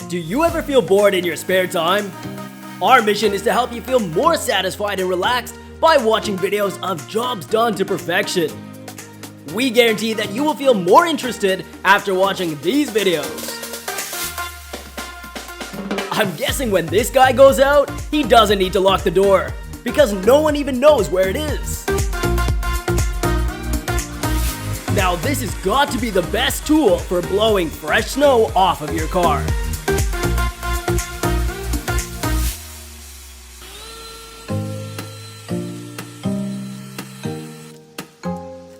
Do you ever feel bored in your spare time? Our mission is to help you feel more satisfied and relaxed by watching videos of jobs done to perfection. We guarantee that you will feel more interested after watching these videos. I'm guessing when this guy goes out, he doesn't need to lock the door, because no one even knows where it is. Now this has got to be the best tool for blowing fresh snow off of your car.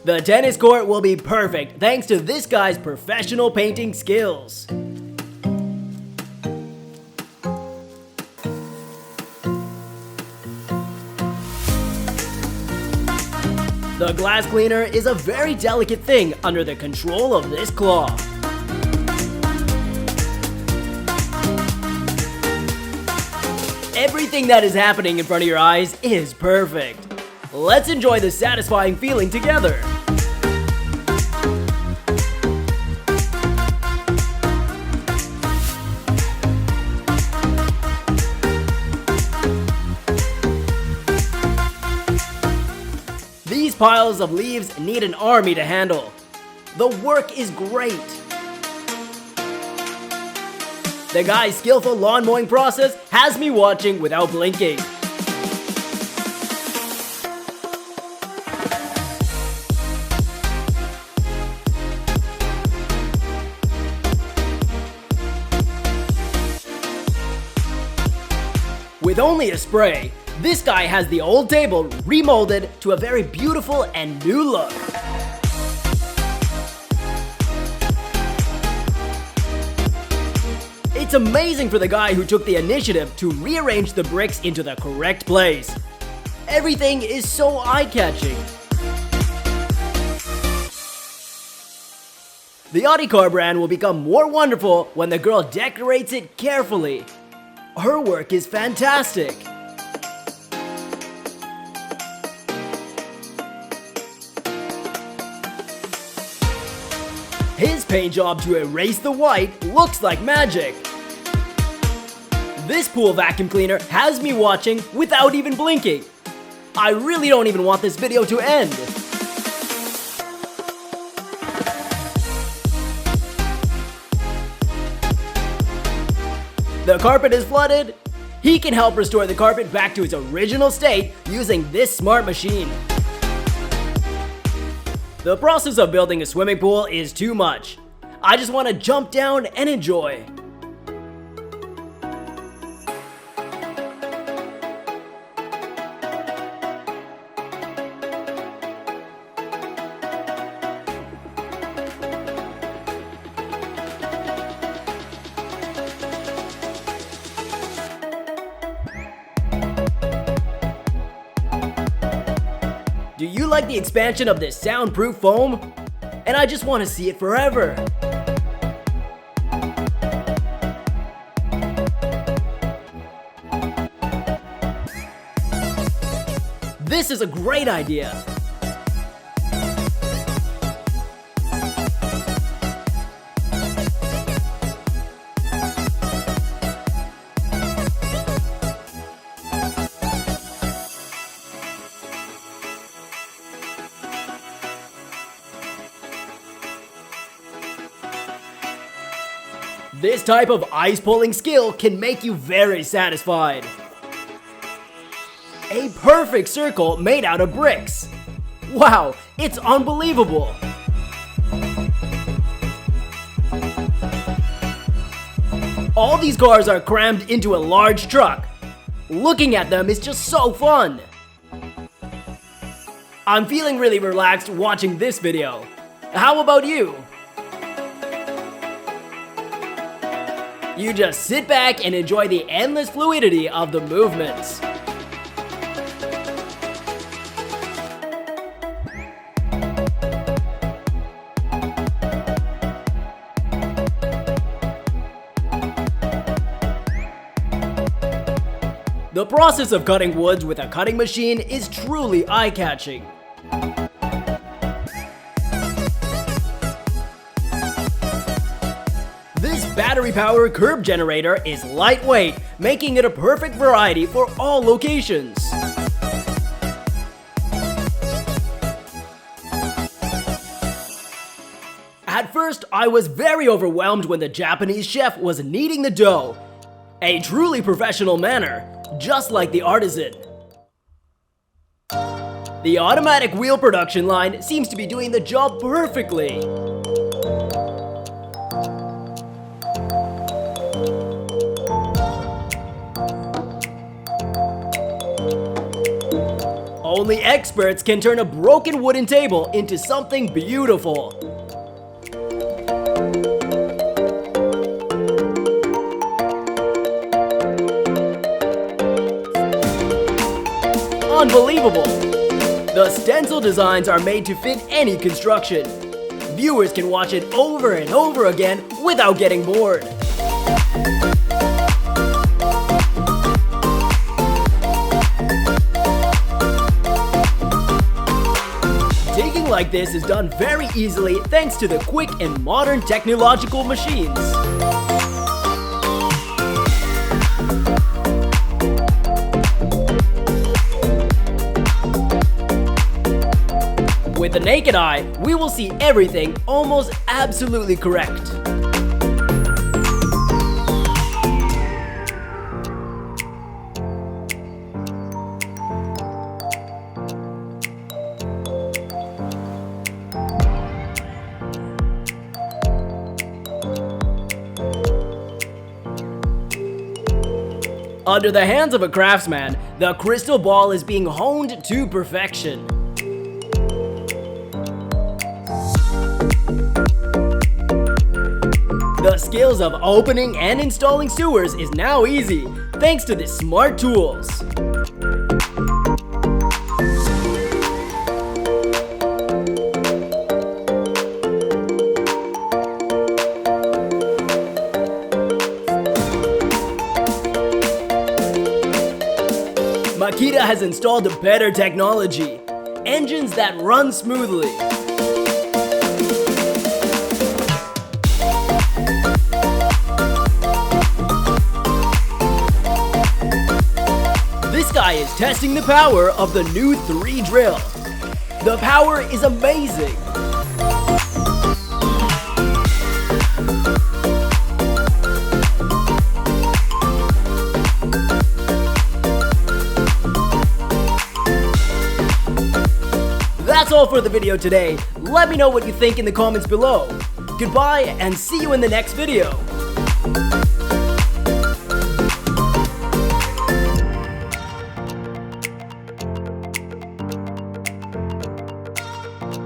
The tennis court will be perfect thanks to this guy's professional painting skills. The glass cleaner is a very delicate thing under the control of this claw. Everything that is happening in front of your eyes is perfect. Let's enjoy the satisfying feeling together. These piles of leaves need an army to handle. The work is great. The guy's skillful lawn mowing process has me watching without blinking. With only a spray, this guy has the old table remolded to a very beautiful and new look. It's amazing for the guy who took the initiative to rearrange the bricks into the correct place. Everything is so eye-catching. The Audi car brand will become more wonderful when the girl decorates it carefully. Her work is fantastic. His paint job to erase the white looks like magic. This pool vacuum cleaner has me watching without even blinking. I really don't even want this video to end. The carpet is flooded. He can help restore the carpet back to its original state using this smart machine. The process of building a swimming pool is too much. I just want to jump down and enjoy. Do you like the expansion of this soundproof foam? And I just want to see it forever. This is a great idea. This type of ice pulling skill can make you very satisfied. A perfect circle made out of bricks. Wow, it's unbelievable. All these cars are crammed into a large truck. Looking at them is just so fun. I'm feeling really relaxed watching this video. How about you? You just sit back and enjoy the endless fluidity of the movements. The process of cutting woods with a cutting machine is truly eye-catching. This battery battery-powered curb generator is lightweight, making it a perfect variety for all locations. At first, I was very overwhelmed when the Japanese chef was kneading the dough. A truly professional manner, just like the artisan. The automatic wheel production line seems to be doing the job perfectly. Only experts can turn a broken wooden table into something beautiful. Unbelievable! The stencil designs are made to fit any construction. Viewers can watch it over and over again without getting bored. Digging like this is done very easily thanks to the quick and modern technological machines. With the naked eye, we will see everything almost absolutely correct. Under the hands of a craftsman, the crystal ball is being honed to perfection. The skills of opening and installing sewers is now easy, thanks to the smart tools. Makita has installed better technology, engines that run smoothly. This guy is testing the power of the new 3 drill. The power is amazing. That's all for the video today. Let me know what you think in the comments below. Goodbye and see you in the next video.